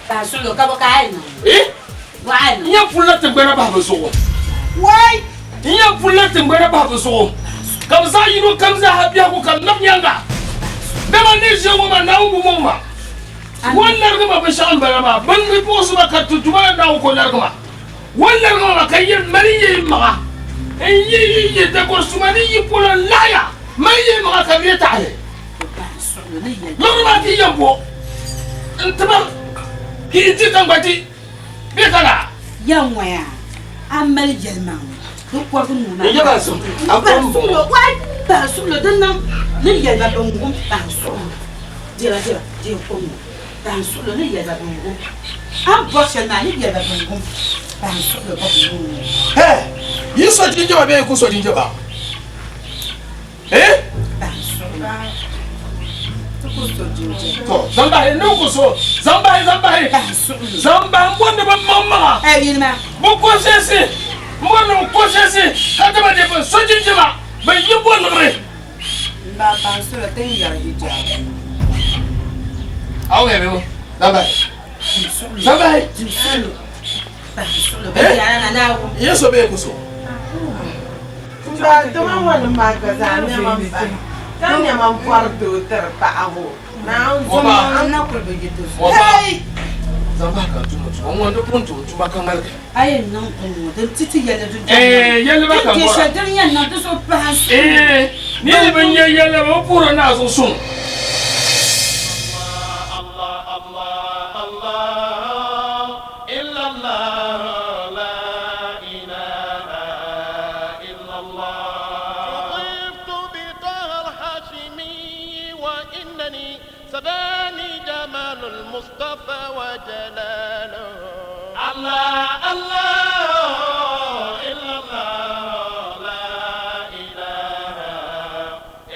ba so lo ka ba kai no wa no nya fulla tembera ba so wai nya fulla tembera ba so kam za yino kam za habiya ko kam nam nyanga dama ne je mo ma na ngu mo ma wannan ga ba sha albara ma ban mi posu ba ka tutuma da ko larga wala ngoma kayen mariye ma yi de ko sumani yi polo laya mariye ma ka biya taale norma ki yambo ntaba ki ti tambati be kala yanwa ya amal jelma ko ko nu na ya ba so abon bo wai ba so lo dan nan ni ya ga don gum ba so jira ko mu ba so lo ni ya ga don gum am bo na ni ya ga don gum yi sojin jaba bai ku sojin jaba to zambaye ne ku so zambaye mbonde ba mamma bo ko sese mbonde ko sese kada ba de ba sojin jaba ba yi bonde re ba ban so la ten yar hija awe be mo zambaye yeso be kuso ba to man wani magaza ne man ba kan ne man kwarto tar pa aho na an na ko be gito hey zamba ka tuno to on wanda punto to ba kan malka ayen nan ko dan titi yalla dun yalla ba kan ke shadan yan nan to so pa ni ban yalla ba puro na so sun Allah illa Allah سباني جمال المصطفى وجلاله الله الله إلا الله لا إله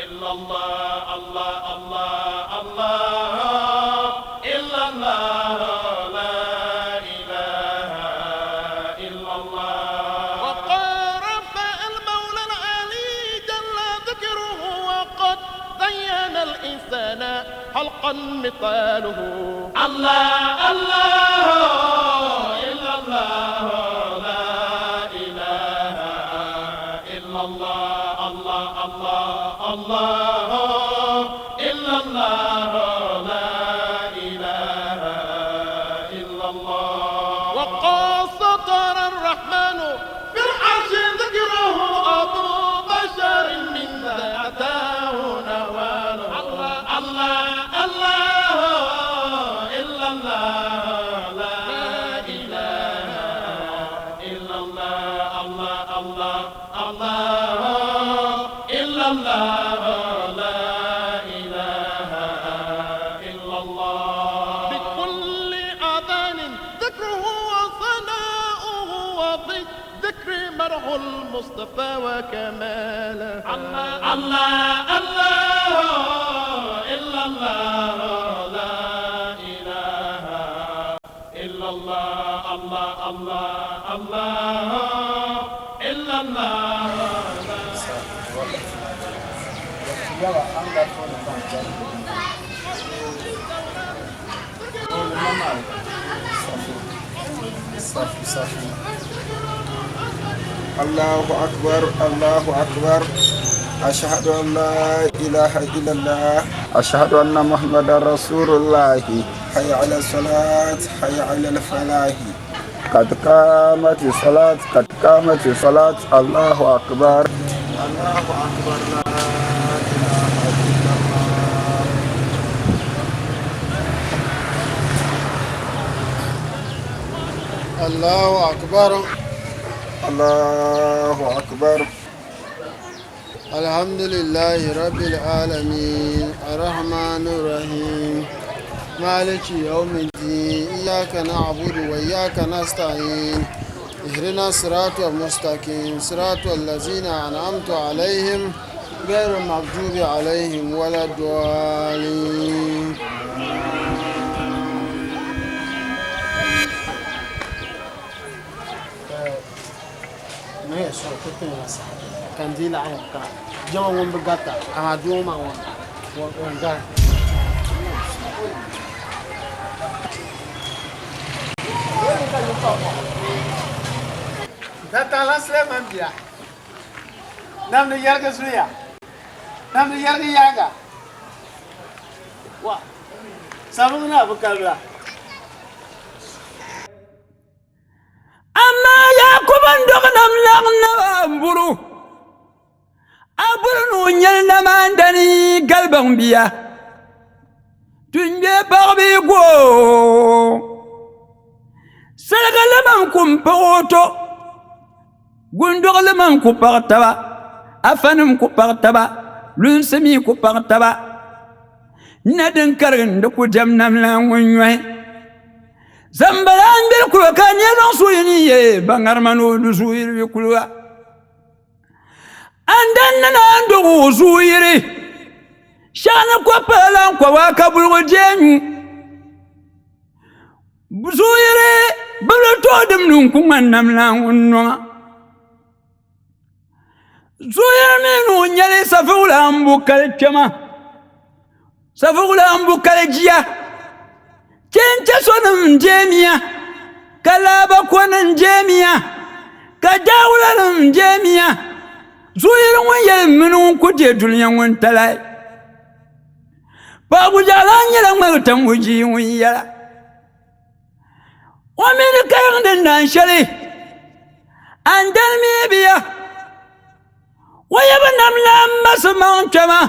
إلا الله الله الله الله إلا الله لا إله إلا الله وقال رفع المولى العلي جل ذكره وقد زين الإنسان حلقا مثاله الله الله إلا الله لا إله إلا الله الله الله الله إلا الله لا إله إلا الله وقد سطر الرحمن بالعرش ذكره أبو بشر من ذا أتاه نواله الله الله الله إلا الله لا إله إلا الله الله الله الله إلا الله لا إله إلا الله بكل أذان ذكره وثناؤه وبالذكر مرح المصطفى وكماله الله الله الله إلا الله لا إله إلا الله الله الله الله إلا الله الله أكبر الله أكبر أشهد أن لا إله إلا الله أشهد أن محمدا رسول الله حي على الصلاة حي على الفلاح قد قامت الصلاة قد قامت الصلاة الله أكبر الله أكبر لا إله إلا الله الله أكبر الله أكبر الحمد لله رب العالمين الرحمن الرحيم مالك يوم الدين إياك نعبد وإياك نستعين اهدنا الصراط المستقيم صراط الذين أنعمت عليهم غير المغضوب عليهم ولا الضالين Kandila ayaka jama won begata ama duma won gar data lasle mambia namne yarga suya namne yarga yaga wa sabuna bukalra amma yakuban dognam lagna buru aburu no nyal na mandani galbang biya tunje parbi go salagalman kumpoto gundogleman kupartaba afanum kupartaba lunsemi kupartaba nadin karin da ku jamnam lan wunyoy zambaran bil kulo kan yedon suyini ye bangar manu du suyiri kulwa andan na ndo suyiri shana ko palan ko wa kabul jenu suyiri bulu to dum nun ku manam lan wunno suyiri menu nyale safula ambukal chama safula ambukal jiya Cence sonin jemiya, kalaba kwanin jemiya, ka dawulanin jemiya, zuyirin wanyar minin kuje duniyan wantalai. Babu jalan yalan martan wuji wanyara. Wamini kayan din nan shari, an dalmi biya, waya ba namlan masu mawantama.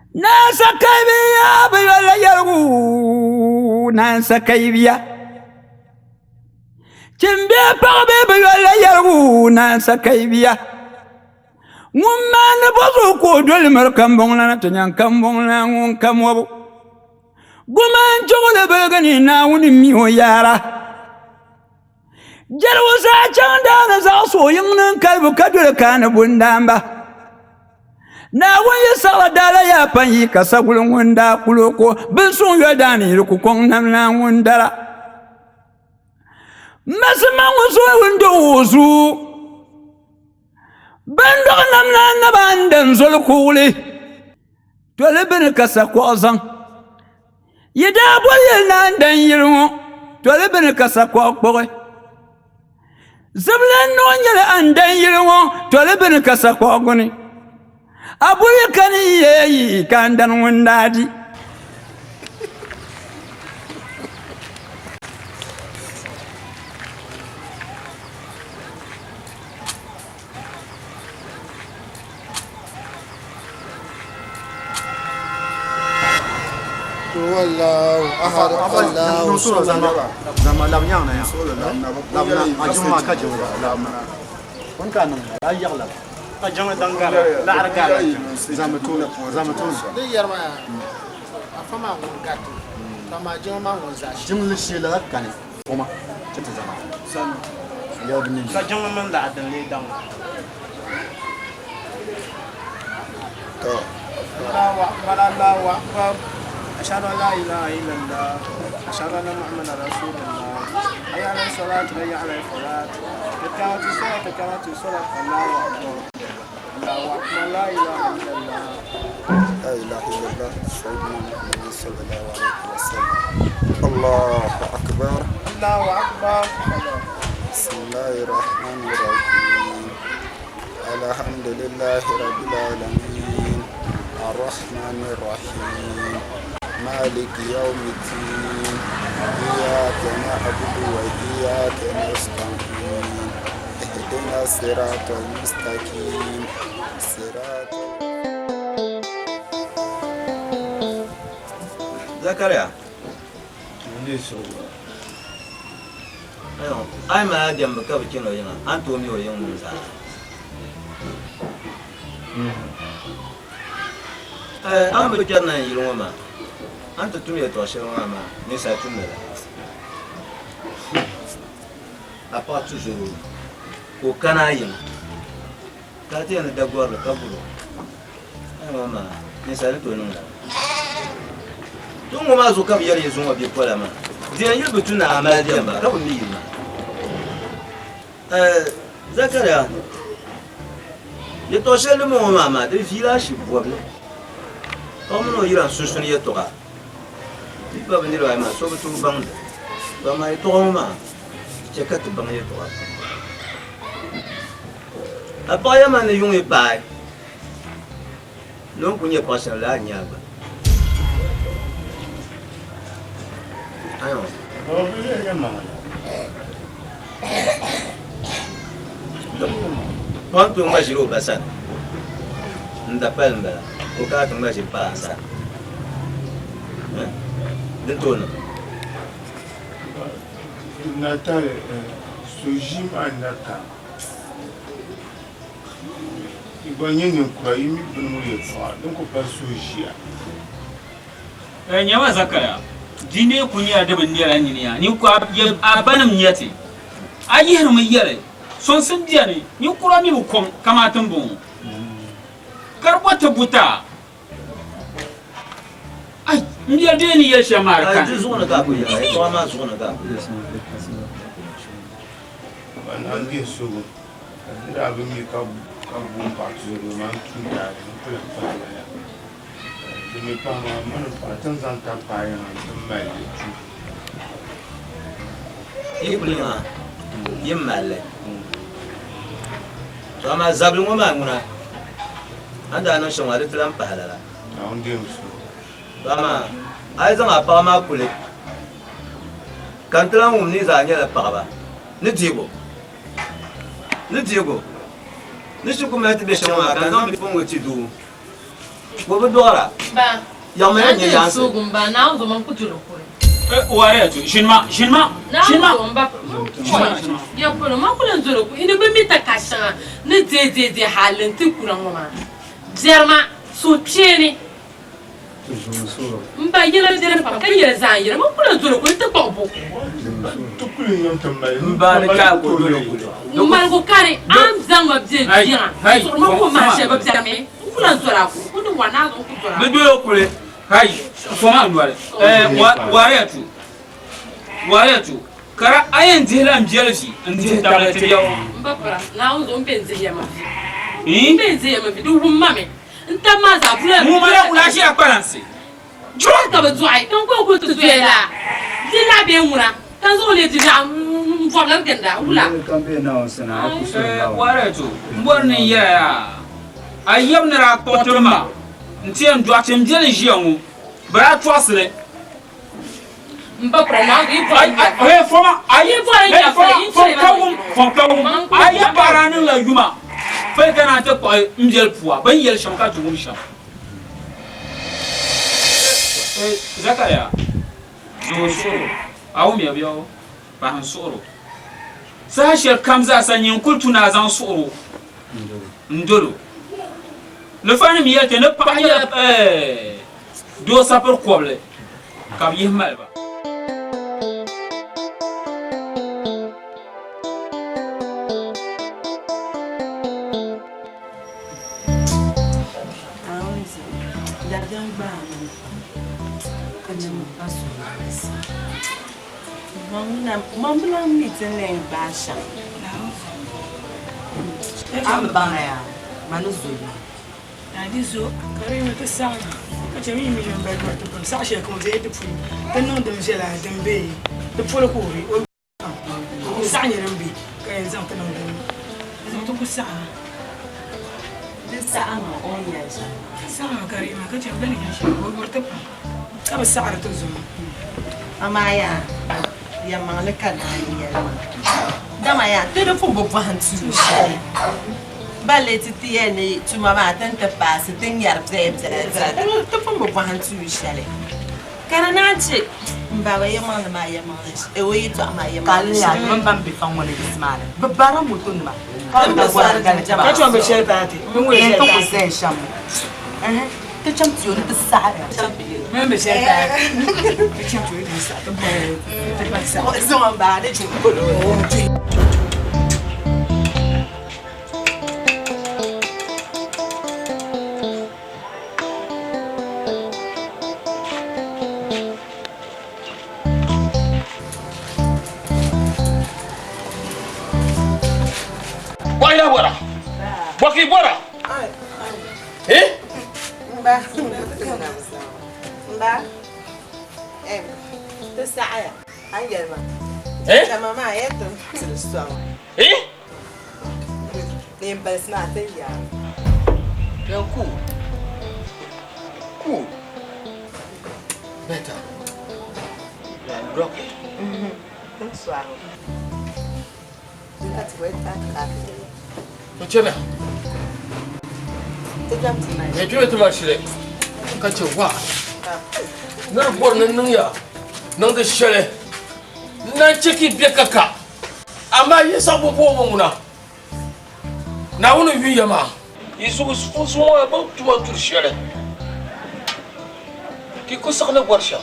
Nasa kaibiya biyola yargu nasa kaibiya Chimbe parbe biyola yargu nasa kaibiya ngumman bozo ko dol mar kambong la tanyan kambong la ngun kamwo guman jogole begani na woni mi o yara jarwo sa chanda na za so yin kalbu kadul kana bundamba na wani sala dala ya panyi kasagulun wunda kuloko bin sun yadani ku kon nan na wundara masma wuso wundo wusu bando namna na bandan zol kuli tole bin kasa kwazan yida boye nan dan yirmo tole bin kasa kwakboy zablan no nyala an dan yirmo tole bin kasa kwagoni abuye kan yeyi kan dan wundadi والله أحد الله نصور زمان لم يعنا يا لم أجمع كجوا لم وين كان لا يغلب أجمع دنقل لا أرجع زمتون ده يرمى أفهم عنقات فما جمع عنزاش جمل الشيء لا كان وما جت زمان سن يوم من كجمع من بعد اللي دام الله أكبر الله أكبر أشهد أن لا إله إلا الله أشهد أن محمدا رسول الله حي على الصلاة حي على الفلاح تكامل الصلاة تكامل الصلاة الله أكبر الله أكبر لا إله إلا الله لا إله إلا الله سيدنا محمد صلى الله عليه وسلم الله أكبر الله أكبر بسم الله الرحمن الرحيم الحمد لله رب العالمين الرحمن الرحيم مالك يوم الدين إياك نعبد وإياك نستعين اهدنا الصراط المستقيم صراط زكريا ايوه اي ما جنب كابتشينو ينا انتو ميو يوم نسا an bɛ kɛra n'a ye yiriŋɔ ma an tɛ tun ye tɔ sɛŋɔ ma ni sa tun bɛ la a pa toujours o kana yin ka te ne da gwar ka buru ai ma ni sa to nun la tun ma zo ka biyar yezu ma bi kola ma dia yi bitu na amal dia ba ka bu mi ma Zakaria ye to sɛŋɔ ma de village boble comme nous irons soutenir toi. Tu peux venir à ma sauve tout le monde. Dans ma tourma, j'ai qu'à te banger toi. Après, il m'a dit qu'on est pas. Non, qu'on n'y a pas là, il n'y a pas. Alors. Quand on va jouer au bassin, on t'appelle là. O ka tun ba shi ba sa din tono natal sojim anaka ibanye ne kwa imi bunu ye fa don ko pa sojia nyama Zakara dine kunya da ban dira ni ya ni ko abanam nyati ayi har mu yare son sun dia ne ni kura mi mu kon kamatun bun karbata buta ai ndiya deni ya shamar kan ai zuwa ga ku ya ai to ma zuwa ga ku ban an ge so da abin mi ka bu pa zuru man tu da ku pa ya de mi pa ma man pa tan zan ta pa ya tan mai tu ibulima yimalle to ma zablu mo ma nguna anda nan shawara tilan pahalala na on ge so Bama, ai zama pa ma kule. Kantran um ni za nyala pagaba. Ni digo. Ni shuku ma ti be shama kan zan bi fongo ti du. Wo be dora. Ba. Ya ma nya ya so. Gumba na zo man kuturo ko. Ware tu shinma. Ya ko ma kula nzoro ko ina be mi ta kasha shanga ne de halin ti kuna ngoma jerma so pieni mba yela dere pa kan yela zan yela mo kula dole ko te pompo to kula yam tambay mba ka ko dole ko mal ko kare am zanga bje dia so mo ko ma she ba bjame kula zora ko ko wana ko zora be do ko le hay foma ndwale waratu kara ayen jela mjelsi ndi tabla te yaw mbapra na uzo mpenzi yama mpenzi yama du mame nta ma za bula mu mala ulashi akwalansi jo ka ba zuai kan ko to zuela dila be mura kan zo le dila mfona ngenda ula kan be na sana ku so waratu mborni ya ayam nara potoma ntien do atem jele jiangu bra twasle mbapra na gi ay foma ay foma ay baranin la yuma fa kana ta ko mjel puwa ban yel shamka to sham zakaya zo soro awu mi abiyo ba han soro sa shel kamza sanyin kultuna zan soro ndolo le fani mi yete ne pa ya do sapor koble kam yihmal ba Mambula meeting len basha. Am bana ya. Manu zulu. Adi zo, kare me ta sa. Ka ce mi million ba ko to sa she ko je ta fu. Tan non da je la dan be. Ta fu ko ri. O sa ni ran be. Ka yan zan ta non da. Zo to ku sa. Din sa ama on ya sa. Sa kare ma ka ce bani ya shi ko ta fu. Ka ba sa ta zo. Amaya. Ya mangale kan ya. Dama ya te de fu bo vantu. Balle titi ene tu mama tanta passe tin yar bzeb te fu bo vantu shale. Kana na ce mba ya mangale ma ya mangale. E wo to ama ya mangale. Kale ya man ban bi fan wala bismala. Babara mutun ma. Ka gwara gale jama. Ka chwa be shel taati. Mun wo shel taati. Ko se sham. Te champion te sara. Mun be shel taati. Te champion te sara. Te ba sa. Zo mba de chuko do. Waya bora. Baki bora. Eh? Mba. Mba. Te sara. Angelma. La mama é tão solução. Eh? Nem parece nada ya. Eu cu. Cu. Beta. Rock. Não suave. Nunca te vou estar rápido. O que é? Te jam tonight. Me jure tu mashire. Ka ce wa. Na bor nan nan ya. Nan da shere. Nan ciki biya kaka. Amma yi sabo bo muna. Na wani wiya ma. Isu su wa ba tuma tur shere. Ki ko sakna warsha.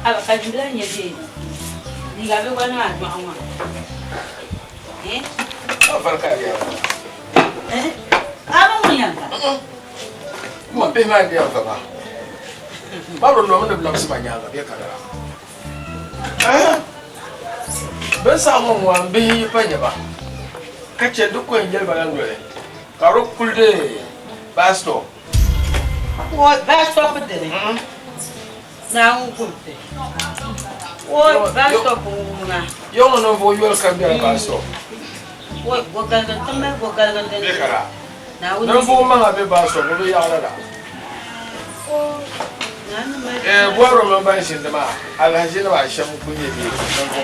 Alhamdulillah ya je. Ni ga be wana adwa anwa. Barka ya. Aba mun yanka. Mo be ma dia baba. Ba ro no mo de blam si banya ga be kala. Ben sa mo wa be panya ba. Kace duk ko ngel ba ngole. Karo kulde basto. What basto pa dele. Não curte. Oi, basto puna. Yo no vo yo el cambiar basto. Oi, vou galgan também, vou galgan dele. Be kala. Não vo ma be basto, bo ya la. Bwaro man ban shi da ma alhaji da ba shan kunye ne dan ko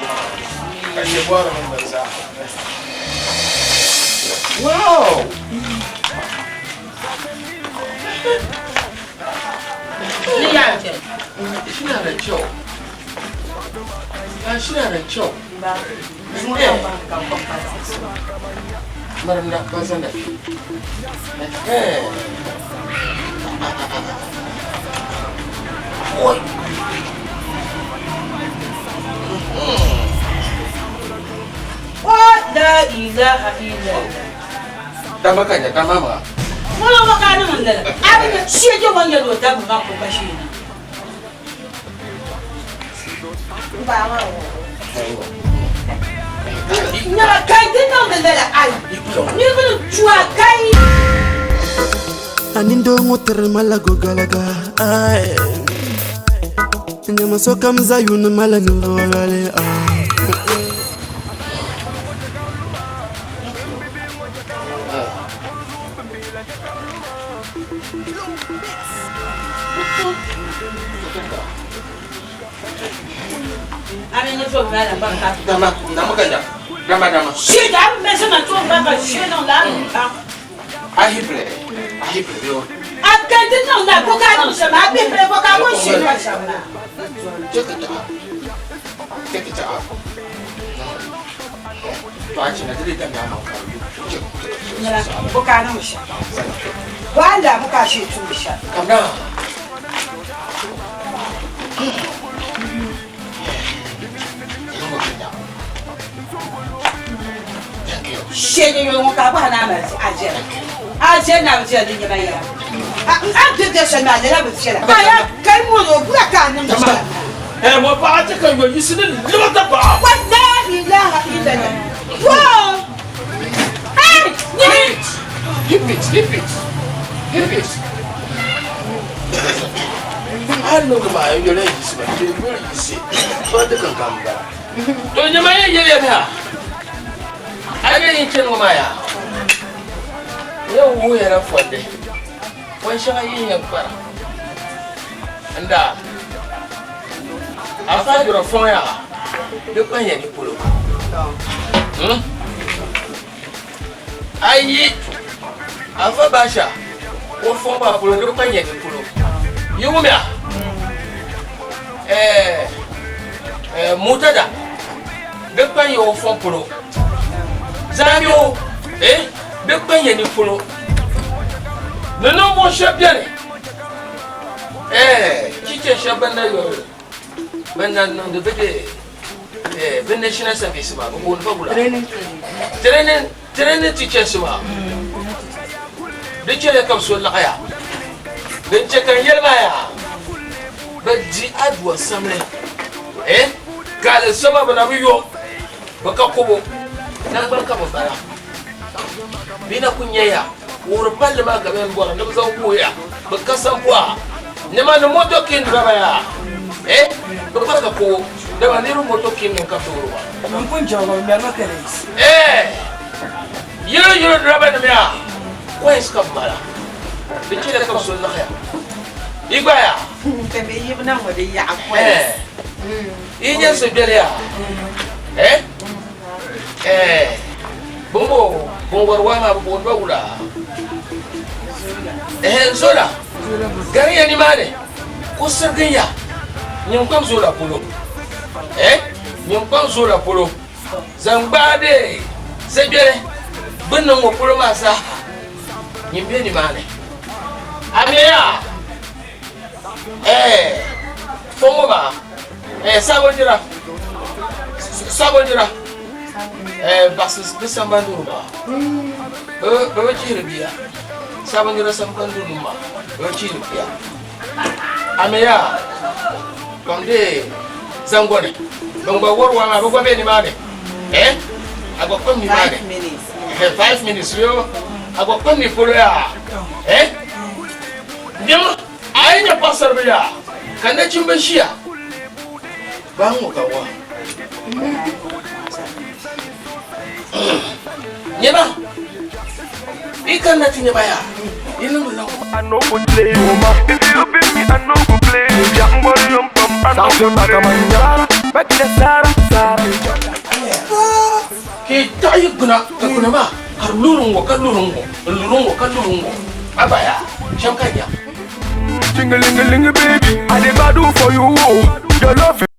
kashe bwaro man ban sa wow ni ya ce shi na da kyau shi na da kyau ba zuwa ba ka kwamfa maram na ba san da Oi. La ilaha illallah. Dama kanya dama ma. Wala makana mun dala. Abin shi je wanda do ta ba ko bashi na. Ba ma. Nya kai din nan dala ai. Ni ko chua kai. Anindo ngoter malago galaga ai. Nyama soka mzayun malani lolale ai. Amen fo mala ba ka. Dama kanya. Dama. Shi da me se na to ba ka shi non la. Ahibre yo. Akende non la ko ka no se ma be pre ko ka ko shi ba shamna. Check it out. Baci na dili dan ma ka. Nyala ko ka no shi. Wala mu ka shi tu shi. Kana. Shege yo mo ka ba na ma aje. Aje na aje din ya ya. Aje de she na la bi she. Aya kai mo yo bura ka nan shi. Mo ba ta kan yo yisinin limata ba. Wallahi ilaha illallah. Wow. Hey, Hip it. Hannu ma yo le yisi ba. Ke yo yisi. Ba ta kan kan ba. To nyama ye ta. Aga yin kin ma ya. Yau wuya na fode. Wai shayin yankara. Anda. Afa duro fon ya. De kan ya ni polo. Ayi. Afa basha. Wo fon ba polo de kan ya ni polo. Yumya. Mutada. De kan ya wo fon polo. Zamio, de quoi y a ni polo? Non, mon cher bien. Qui te chabanda yo? Maintenant, de vete, national service, ma, on va vous la. Training teacher, ma. De tu es comme sur la ya. De tu es comme yelmaya. Ben, dis à toi, semblé. Car le sema benaviyo, bakakobo. Nan barka mu bara bina kunyaya wur balle ma gaben bor da zan koya ba ka san kuwa ne ma no moto kin raba ya ba ka ko da ma ne ru moto kin ka toro mun kun jawo me ma kare yiro raba ne ya ko es ka mala bi ci da ka so na ya igba ya te be yibna mo de ya ko inya so bele ya Bongo warwana bongo wula. Zola. Gari ya ni mane. Kusaganya. Nyamkwam zola polo. Nyamkwam zola polo. Zambade. Sebere. Bunno mo polo masa. Nyimbe ni mane. Ameya. Fongo ba. Sabonjira. Basis bisambanduru ba. Baba chirbiya. Sabonjira samkanduru ma. Baba chirbiya. Ameya. Konde zangone. Bangba worwa ma baba beni mane. Agokon ni mane. 5 minutes yo. Agokon ni polo ya. Nyama ainya pasar biya. Kanda chimbashia. Bangu kawa. Nyeba. Ikan nanti nyeba ya. Ini belum. I know go play. Young boy, young pump, I know go play. Back to Sarah. Kita ayo guna ma har lurungo kan lurungo abaya shamkanya Jingle-ling-a-ling, baby, I dey do for you. Your love